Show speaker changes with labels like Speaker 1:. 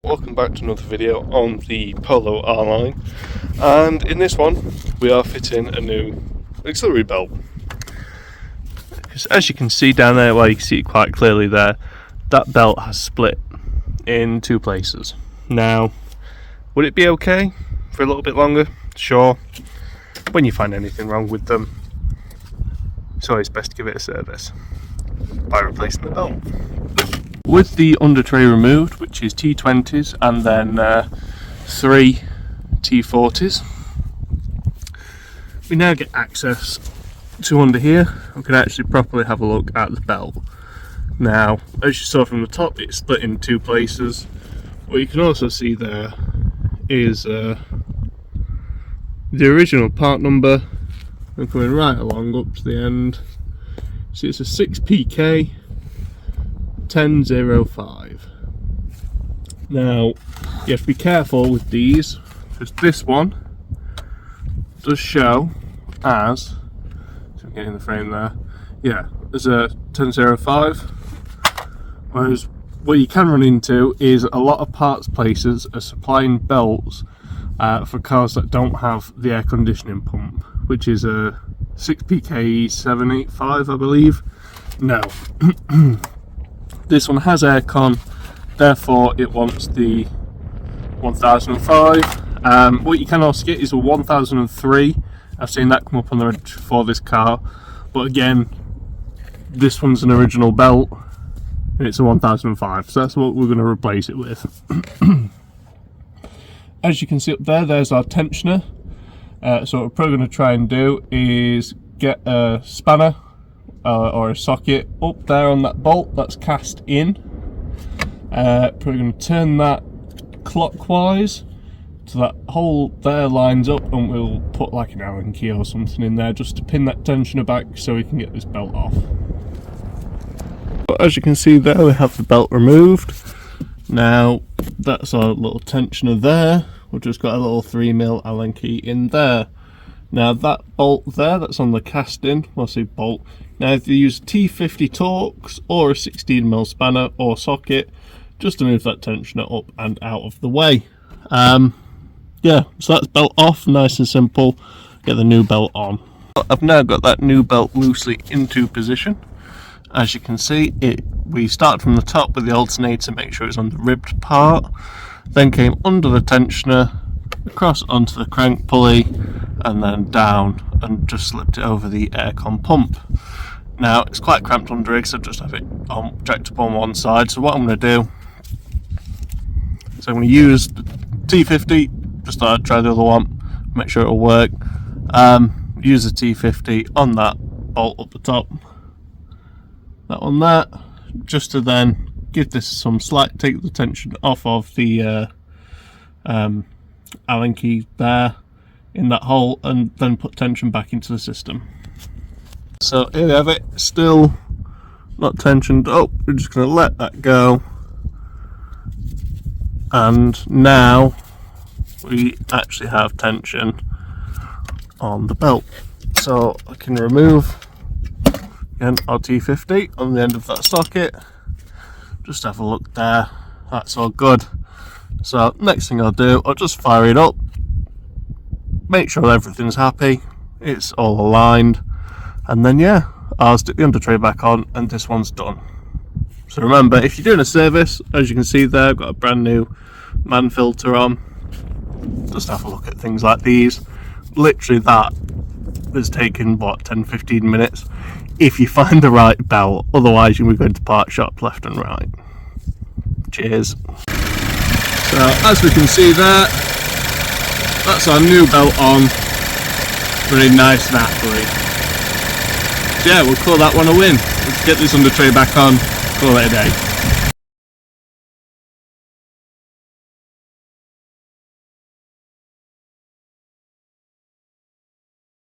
Speaker 1: Welcome back to another video on the Polo R line, and in this one we are fitting a new auxiliary belt. As you can see down there, well, you can see it quite clearly there, that belt has split in two places. Now, would it be okay for a little bit longer? Sure. When you find anything wrong with them, it's always best to give it a service by replacing the belt. With the under tray removed, which is T20s and then 3 T40s, we now get access to under here. We can actually properly have a look at the belt. Now, as you saw from the top, it's split in two places. What you can also see there is the original part number, and coming right along up to the end. See, it's a 6PK 1005. Now, you have to be careful with these, because this one does show as, so I'm getting the frame there, yeah, there's a 1005, whereas what you can run into is a lot of parts places are supplying belts for cars that don't have the air conditioning pump, which is a 6PK 785, I believe. No. This one has aircon, therefore it wants the 1005. What you can also get is a 1003. I've seen that come up on the registry for this car, but again, this one's an original belt and it's a 1005, so that's what we're going to replace it with. As you can see up there, there's our tensioner. So what we're probably going to try and do is get a spanner or a socket up there on that bolt that's cast in. Probably going to turn that clockwise so that hole there lines up, and we'll put like an Allen key or something in there just to pin that tensioner back so we can get this belt off. But as you can see there, we have the belt removed. Now that's our little tensioner there. We've just got a little 3mm Allen key in there. Now that bolt there, that's on the casting, well, I say bolt. Now if you use T50 Torx or a 16mm spanner or socket, just to move that tensioner up and out of the way. Yeah, so that's belt off, nice and simple. Get the new belt on. I've now got that new belt loosely into position. As you can see, we started from the top with the alternator, make sure it's on the ribbed part, then came under the tensioner, across onto the crank pulley, and then down and just slipped it over the aircon pump. Now it's quite cramped under here because I just have it jacked up on one side, so what I'm going to do is I'm going to use the T50, just thought I'd try the other one, make sure it'll work. Use the T50 on that bolt up the top, that one there, just to then give this some slack, take the tension off of the Allen key there in that hole, and then put tension back into the system. So here we have it, still not tensioned up. We're just going to let that go, and now we actually have tension on the belt. So I can remove again our T50 on the end of that socket. Just have a look there, that's all good. So next thing I'll do, I'll just fire it up, make sure everything's happy, it's all aligned, and then yeah, I'll stick the under tray back on and this one's done. So remember, if you're doing a service, as you can see there, I've got a brand new man filter on. Just have a look at things like these. Literally that has taken what, 10-15 minutes if you find the right belt, otherwise you'll be going to part shops left and right. Cheers. So as we can see there, that's our new belt on, very nice and happily. So yeah, we'll call that one a win. Let's get this under tray back on, call it a day.